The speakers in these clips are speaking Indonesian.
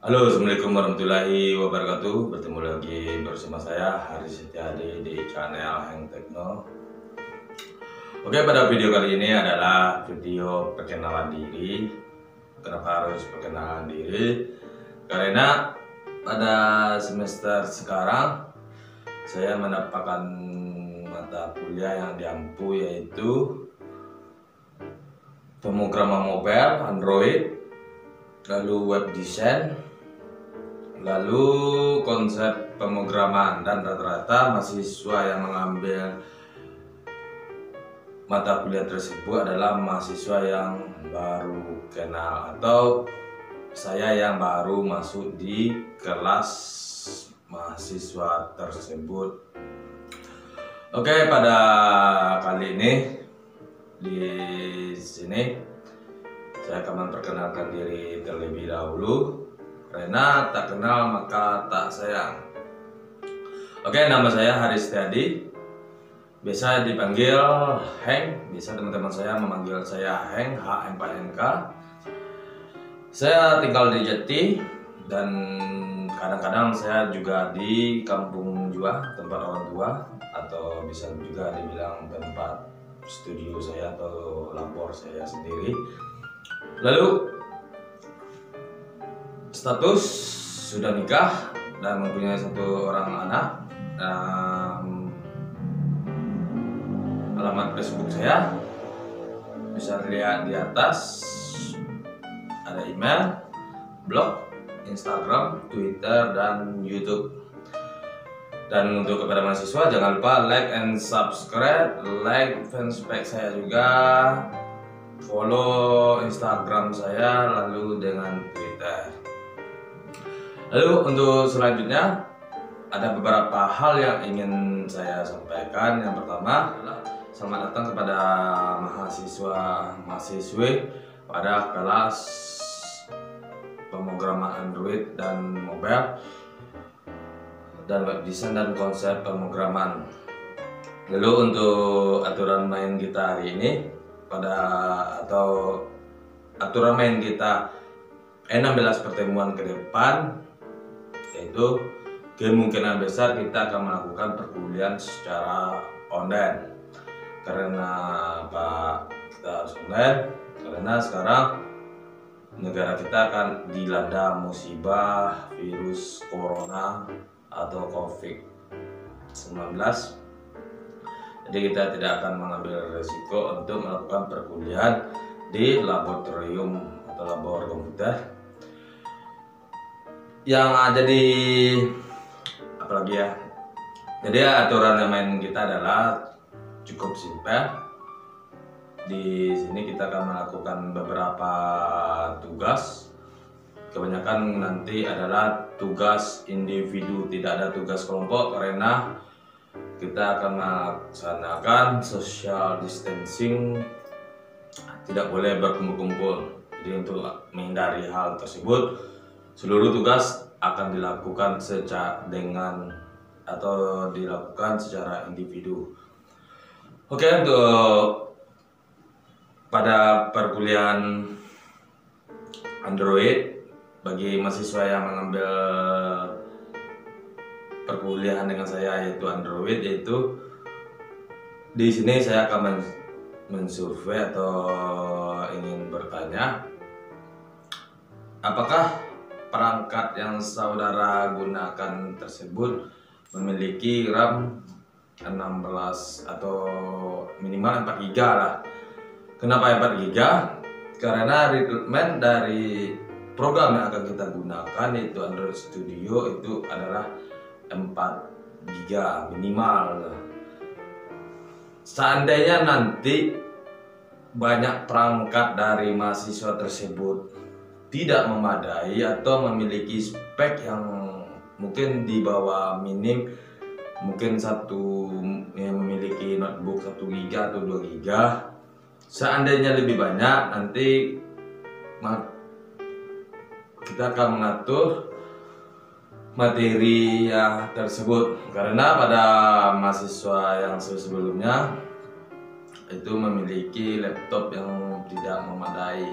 Halo, assalamualaikum warahmatullahi wabarakatuh. Bertemu lagi bersama saya Haris Setiadi di channel Heng Tekno. Oke, pada video kali ini adalah video perkenalan diri. Kenapa harus perkenalan diri? Karena pada semester sekarang saya mendapatkan mata kuliah yang diampu, yaitu pemrograman mobile Android, lalu web design, lalu konsep pemrograman, dan rata-rata mahasiswa yang mengambil mata kuliah tersebut adalah mahasiswa yang baru kenal atau saya yang baru masuk di kelas mahasiswa tersebut. Oke, pada kali ini di sini saya akan memperkenalkan diri terlebih dahulu. Karena tak kenal maka tak sayang. Oke, nama saya Haris Setiadi. Biasa dipanggil Heng. Bisa teman-teman saya memanggil saya Heng, HM4NK. Saya tinggal di Jati dan kadang-kadang saya juga di kampung juga, tempat orang tua, atau bisa juga dibilang tempat studio saya atau lapor saya sendiri. Lalu status sudah nikah dan mempunyai satu orang anak. Alamat Facebook saya bisa dilihat di atas. Ada email, blog, Instagram, Twitter, dan YouTube. Dan untuk kepada mahasiswa, jangan lupa like and subscribe, like fanspage saya juga, follow Instagram saya, lalu dengan Twitter. Lalu untuk selanjutnya ada beberapa hal yang ingin saya sampaikan. Yang pertama adalah selamat datang kepada mahasiswi pada kelas pemrograman Android dan mobile dan web design dan konsep pemrograman. Lalu untuk aturan main kita hari ini aturan main kita 16 pertemuan ke depan, yaitu kemungkinan besar kita akan melakukan perkuliahan secara online. Karena kita harus online? Karena sekarang negara kita akan dilanda musibah virus corona atau COVID-19. Jadi kita tidak akan mengambil resiko untuk melakukan perkuliahan di laboratorium atau labor komputer yang ada di apalagi ya. Jadi aturan yang main kita adalah cukup simpel. Di sini kita akan melakukan beberapa tugas. Kebanyakan nanti adalah tugas individu, tidak ada tugas kelompok karena kita akan melaksanakan social distancing, tidak boleh berkumpul-kumpul. Jadi untuk menghindari hal tersebut, seluruh tugas akan dilakukan secara individu. Oke, untuk pada perkuliahan Android bagi mahasiswa yang mengambil perkuliahan dengan saya yaitu Android, yaitu di sini saya akan mensurvei atau ingin bertanya, apakah perangkat yang saudara gunakan tersebut memiliki RAM 16 atau minimal 4 GB lah. Kenapa 4 GB? Karena requirement dari program yang akan kita gunakan yaitu Android Studio itu adalah 4 GB minimal. Seandainya nanti banyak perangkat dari mahasiswa tersebut tidak memadai atau memiliki spek yang mungkin di bawah minim, mungkin satu yang memiliki notebook 1 GB atau 2 GB, seandainya lebih banyak, nanti kita akan mengatur materi yang tersebut. Karena pada mahasiswa yang sebelumnya itu memiliki laptop yang tidak memadai.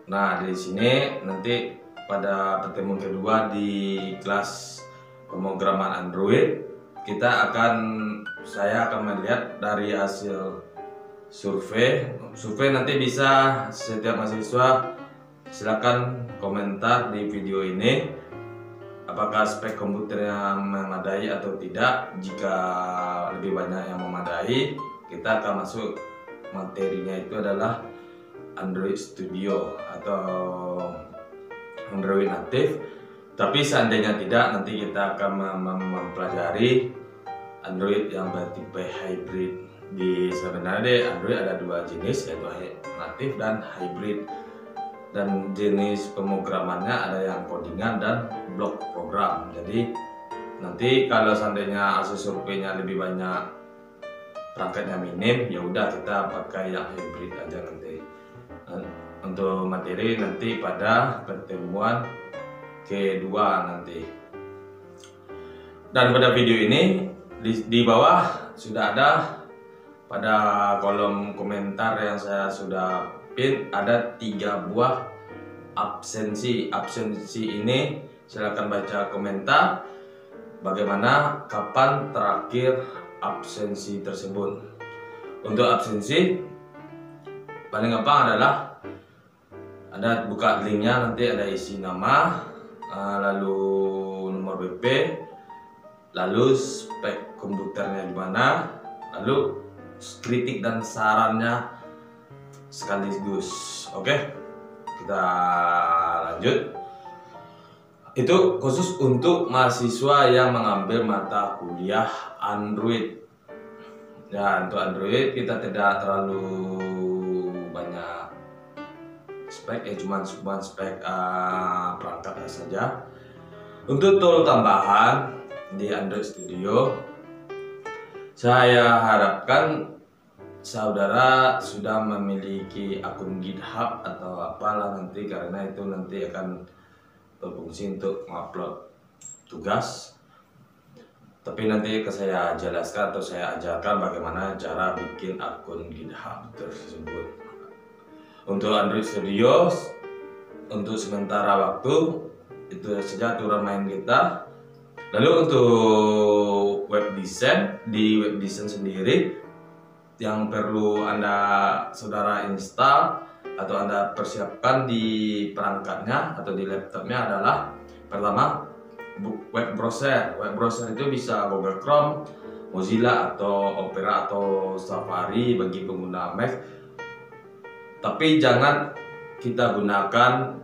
Nah, di sini nanti pada pertemuan kedua di kelas pemrograman Android. Saya akan melihat dari hasil survei. Nanti bisa setiap mahasiswa silakan komentar di video ini apakah spek komputernya memadai atau tidak. Jika lebih banyak yang memadai, kita akan masuk materinya, itu adalah Android Studio atau Android native. Tapi seandainya tidak, nanti kita akan mempelajari Android yang bertipe hybrid. Sebenarnya Android ada dua jenis, yaitu native dan hybrid. Dan jenis pemrogramannya ada yang codingan dan block program. Jadi nanti kalau seandainya hasil surveinya lebih banyak, perangkatnya minim, ya udah kita pakai yang hybrid aja nanti. Untuk materi nanti pada pertemuan kedua nanti. Dan pada video ini di bawah sudah ada pada kolom komentar yang saya sudah pin, ada 3 buah absensi. Absensi ini silahkan baca komentar bagaimana kapan terakhir absensi tersebut. Untuk absensi paling gampang adalah ada buka linknya, nanti ada isi nama, lalu nomor BP, lalu spek komputernya gimana, lalu kritik dan sarannya sekaligus. Oke, kita lanjut. Itu khusus untuk mahasiswa yang mengambil mata kuliah Android. Ya, untuk Android kita tidak terlalu banyak spek, ya cuma spek perangkat saja. Untuk tool tambahan di Android Studio, saya harapkan saudara sudah memiliki akun GitHub atau apalah nanti, karena itu nanti akan berfungsi untuk mengupload tugas. Tapi nanti saya jelaskan atau saya ajarkan bagaimana cara bikin akun GitHub tersebut. Untuk Android Studio, untuk sementara waktu itu saja aturan main kita. Lalu untuk web design, di web design sendiri yang perlu saudara install atau Anda persiapkan di perangkatnya atau di laptopnya adalah, pertama, web browser. Web browser itu bisa Google Chrome, Mozilla atau Opera atau Safari bagi pengguna Mac. Tapi jangan kita gunakan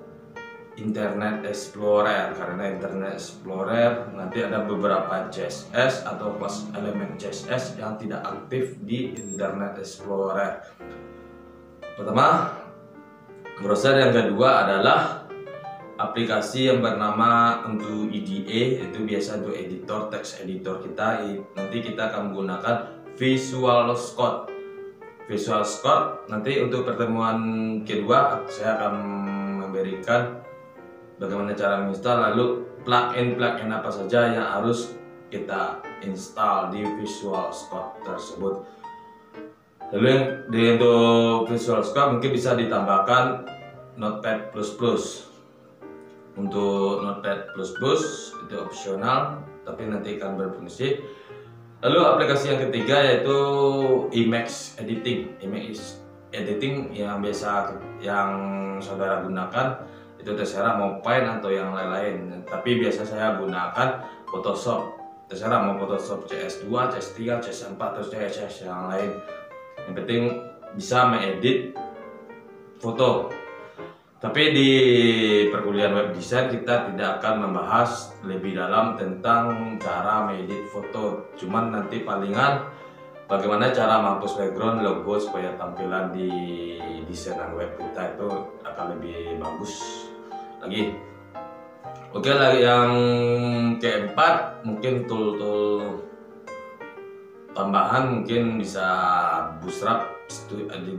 Internet Explorer, karena Internet Explorer nanti ada beberapa CSS atau plus elemen CSS yang tidak aktif di Internet Explorer. Pertama, browser. Yang kedua adalah aplikasi yang bernama untuk IDE, itu biasa untuk editor, text editor kita. Nanti kita akan menggunakan Visual Code. Visual Code nanti untuk pertemuan kedua saya akan memberikan bagaimana cara menginstal, lalu plugin apa saja yang harus kita install di Visual Code tersebut. Lalu untuk Visual Code mungkin bisa ditambahkan Notepad++. Untuk Notepad++ itu opsional, tapi nanti akan berfungsi. Lalu aplikasi yang ketiga yaitu Emacs Editing. Emacs Editing yang biasa yang saudara gunakan, itu terserah mau Paint atau yang lain-lain. Tapi biasa saya gunakan Photoshop. Terserah mau Photoshop CS2, CS3, CS4 atau CS yang lain. Yang penting bisa mengedit foto. Tapi di perkuliahan web design kita tidak akan membahas lebih dalam tentang cara mengedit foto. Cuman nanti palingan bagaimana cara menghapus background, logo supaya tampilan di desainan web kita itu akan lebih bagus lagi. Oke, lagi yang keempat, mungkin tool tambahan mungkin bisa Bootstrap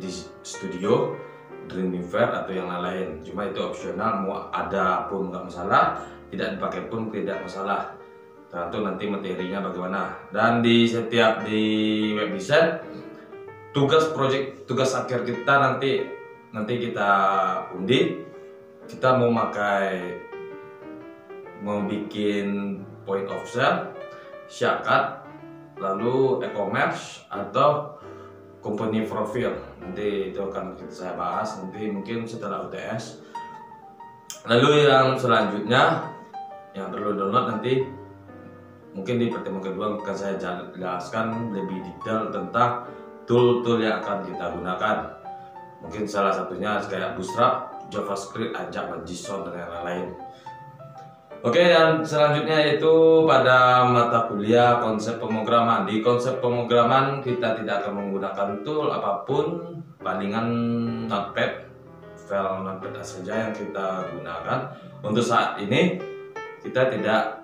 di Studio, Dreamweaver atau yang lain. Cuma itu opsional, mau ada pun nggak masalah, tidak dipakai pun tidak masalah. Tergantung nanti materinya bagaimana. Dan di web design, tugas akhir kita nanti kita undi, kita mau pakai mau bikin point of sale, syakat, lalu e-commerce atau company profile. Nanti itu akan saya bahas nanti mungkin setelah UTS. Lalu yang selanjutnya yang perlu download nanti mungkin di pertemuan kedua akan saya jelaskan lebih detail tentang tool-tool yang akan kita gunakan. Mungkin salah satunya kayak Bootstrap, JavaScript, Ajax, JSON dan lain-lain. Oke, dan selanjutnya yaitu pada mata kuliah konsep pemrograman. Di konsep pemrograman kita tidak akan menggunakan tool apapun, palingan Notepad, file Notepad saja yang kita gunakan. Untuk saat ini kita tidak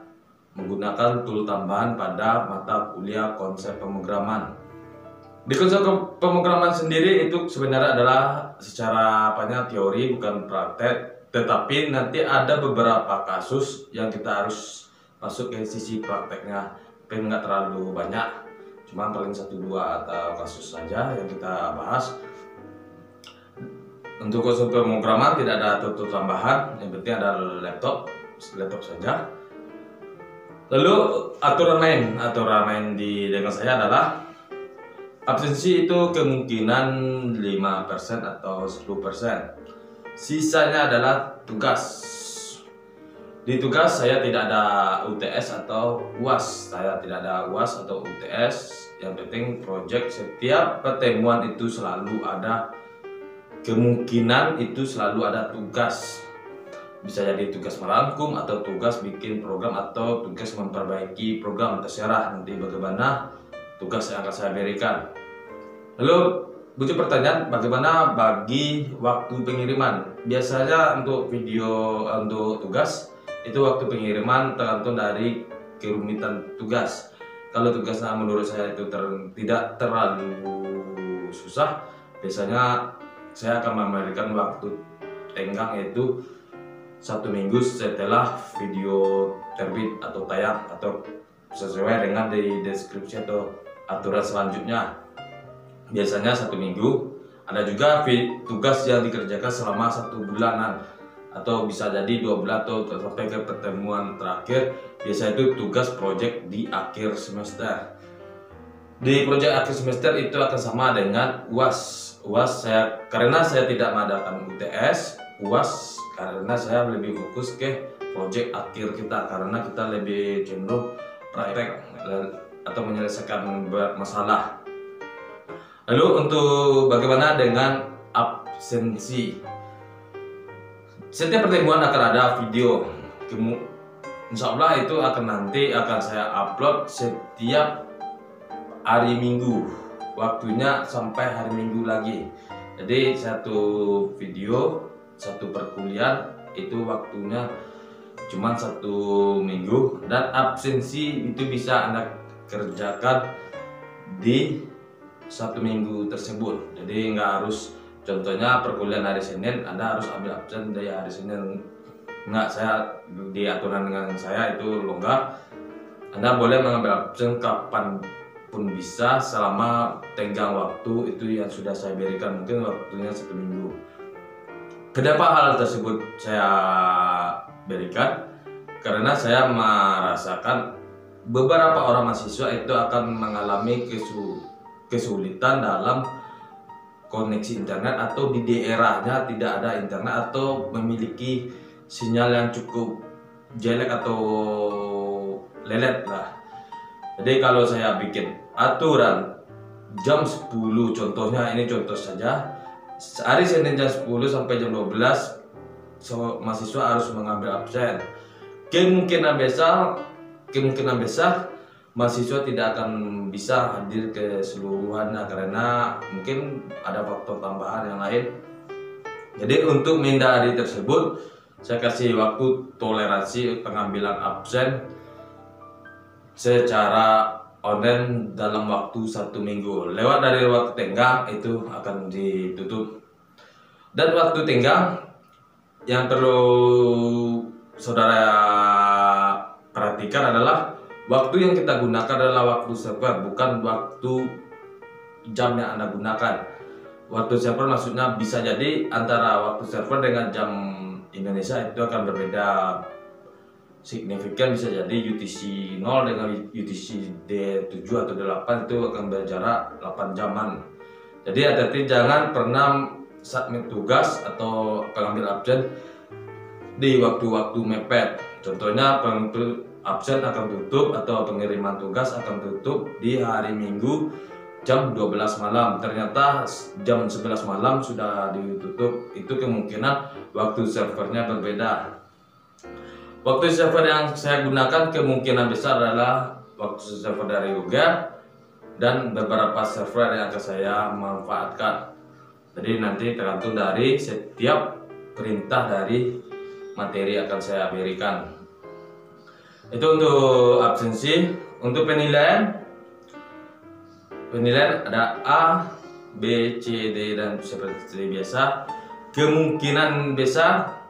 menggunakan tool tambahan pada mata kuliah konsep pemrograman. Di konsep pemrograman sendiri itu sebenarnya adalah secara teori bukan praktek. Tetapi nanti ada beberapa kasus yang kita harus masuk ke sisi prakteknya, tapi nggak terlalu banyak, cuma paling 1-2 atau kasus saja yang kita bahas. Untuk konsep pemrograman tidak ada tool tambahan, yang penting ada laptop saja. Lalu aturan main dengan saya adalah absensi itu kemungkinan 5% atau 10%. Sisanya adalah tugas. Di tugas saya tidak ada UTS atau UAS. Saya tidak ada UAS atau UTS. Yang penting project setiap pertemuan itu selalu ada kemungkinan itu selalu ada tugas. Bisa jadi tugas merangkum atau tugas bikin program atau tugas memperbaiki program, terserah nanti bagaimana tugas yang akan saya berikan. Lalu butuh pertanyaan, bagaimana bagi waktu pengiriman? Biasanya untuk video untuk tugas itu waktu pengiriman tergantung dari kerumitan tugas. Kalau tugasnya menurut saya itu tidak terlalu susah, biasanya saya akan memberikan waktu tenggang yaitu 1 minggu setelah video terbit atau tayang, atau sesuai dengan di deskripsi atau aturan selanjutnya. Biasanya 1 minggu. Ada juga tugas yang dikerjakan selama 1 bulanan atau bisa jadi 2 bulan atau sampai ke pertemuan terakhir. Biasa itu tugas project di akhir semester. Di project akhir semester itu akan sama dengan UAS. Karena saya tidak mengadakan UTS, UAS karena saya lebih fokus ke project akhir kita, karena kita lebih cenderung praktek atau menyelesaikan masalah. Lalu untuk bagaimana dengan absensi? Setiap pertemuan akan ada video. Insya Allah itu nanti akan saya upload setiap hari Minggu. Waktunya sampai hari Minggu lagi. Jadi 1 video, 1 perkuliahan itu waktunya cuma 1 minggu. Dan absensi itu bisa Anda kerjakan di 1 minggu tersebut. Jadi nggak harus, contohnya perkuliahan hari Senin Anda harus ambil absen dari hari Senin. Nggak, saya di aturan dengan saya itu longgar. Anda boleh mengambil absen kapan pun bisa selama tenggang waktu itu yang sudah saya berikan, mungkin waktunya 1 minggu. Kenapa hal tersebut saya berikan? Karena saya merasakan beberapa orang mahasiswa itu akan mengalami kesulitan dalam koneksi internet, atau di daerahnya tidak ada internet atau memiliki sinyal yang cukup jelek atau lelet lah. Jadi kalau saya bikin aturan jam 10, contohnya ini contoh saja, hari Senin jam 10 sampai jam 12 mahasiswa harus mengambil absen. Kemungkinan besar mahasiswa tidak akan bisa hadir keseluruhannya karena mungkin ada faktor tambahan yang lain. Jadi untuk menghindari tersebut, saya kasih waktu toleransi pengambilan absen secara online dalam waktu 1 minggu. Lewat dari waktu tenggang itu akan ditutup. Dan waktu tenggang yang perlu saudara perhatikan adalah waktu yang kita gunakan adalah waktu server, bukan waktu jam yang Anda gunakan. Waktu server maksudnya bisa jadi antara waktu server dengan jam Indonesia itu akan berbeda signifikan, bisa jadi UTC 0 dengan UTC D7 atau D8 itu akan berjarak 8 jaman. Jadi hati-hati, jangan pernah submit tugas atau pengambil absen di waktu-waktu mepet. Contohnya absen akan tutup atau pengiriman tugas akan tutup di hari Minggu jam 12 malam. Ternyata jam 11 malam sudah ditutup. Itu kemungkinan waktu servernya berbeda. Waktu server yang saya gunakan kemungkinan besar adalah waktu server dari Google dan beberapa server yang akan saya manfaatkan. Jadi nanti tergantung dari setiap perintah dari materi akan saya berikan. Itu untuk absensi. Untuk penilaian ada A, B, C, D dan seperti biasa. Kemungkinan besar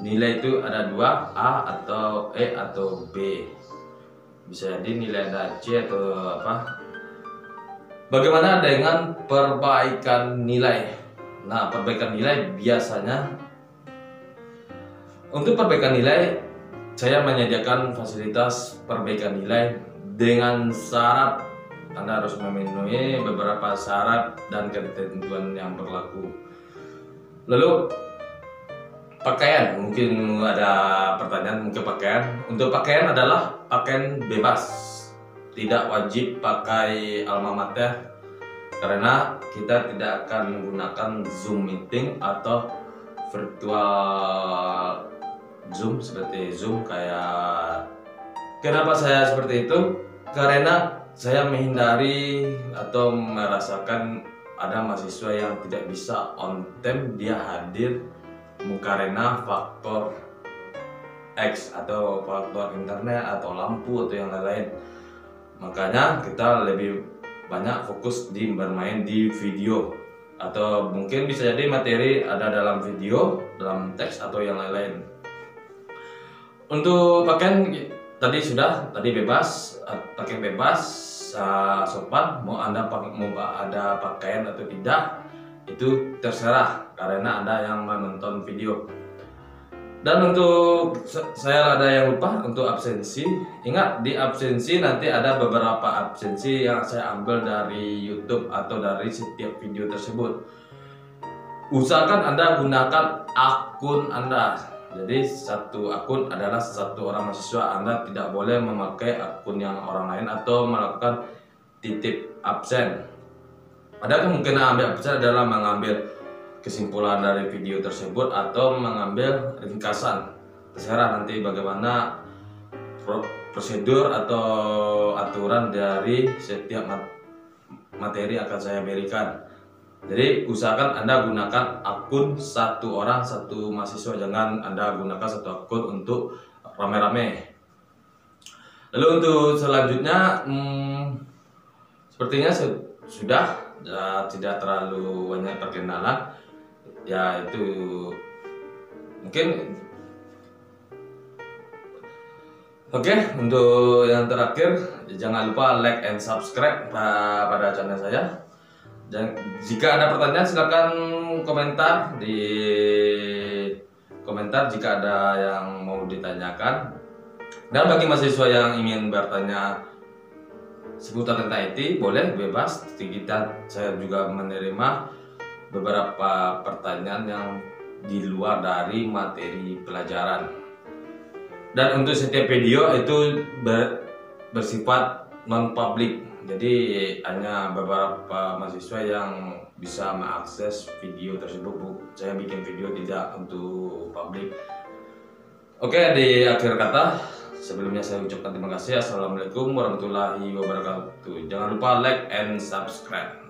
nilai itu ada 2, A atau E atau B. Bisa jadi nilai ada C atau apa. Bagaimana dengan perbaikan nilai? Nah, perbaikan nilai biasanya untuk perbaikan nilai saya menyediakan fasilitas perbaikan nilai dengan syarat Anda harus memenuhi beberapa syarat dan ketentuan yang berlaku. Lalu pakaian, mungkin ada pertanyaan ke pakaian. Untuk pakaian adalah pakaian bebas, tidak wajib pakai alma mater karena kita tidak akan menggunakan Zoom meeting atau virtual Zoom seperti Zoom kayak. Kenapa saya seperti itu? Karena saya menghindari atau merasakan ada mahasiswa yang tidak bisa on time dia hadir karena faktor X atau faktor internet atau lampu atau yang lain-lain. Makanya kita lebih banyak fokus di bermain di video, atau mungkin bisa jadi materi ada dalam video, dalam teks atau yang lain-lain. Untuk pakaian tadi bebas, pakaian bebas, sopan. Mau ada pakaian atau tidak itu terserah karena Anda yang menonton video. Dan untuk saya ada yang lupa untuk absensi. Ingat, di absensi nanti ada beberapa absensi yang saya ambil dari YouTube atau dari setiap video tersebut. Usahakan Anda gunakan akun Anda. Jadi satu akun adalah satu orang mahasiswa. Anda tidak boleh memakai akun yang orang lain atau melakukan titip absen. Ada kemungkinan ambil absen adalah mengambil kesimpulan dari video tersebut atau mengambil ringkasan. Terserah nanti bagaimana prosedur atau aturan dari setiap materi akan saya berikan. Jadi usahakan Anda gunakan akun satu orang satu mahasiswa, jangan Anda gunakan satu akun untuk rame-rame. Lalu untuk selanjutnya sepertinya sudah tidak terlalu banyak perkenalan. Ya itu mungkin. Oke, untuk yang terakhir jangan lupa like and subscribe pada channel saya. Dan jika ada pertanyaan silakan komentar di komentar jika ada yang mau ditanyakan. Dan bagi mahasiswa yang ingin bertanya seputar tentang IT boleh bebas. Saya juga menerima beberapa pertanyaan yang di luar dari materi pelajaran. Dan untuk setiap video itu bersifat non-public. Jadi hanya beberapa mahasiswa yang bisa mengakses video tersebut. Saya bikin video tidak untuk publik. Oke, di akhir kata sebelumnya saya ucapkan terima kasih. Assalamualaikum warahmatullahi wabarakatuh. Jangan lupa like and subscribe.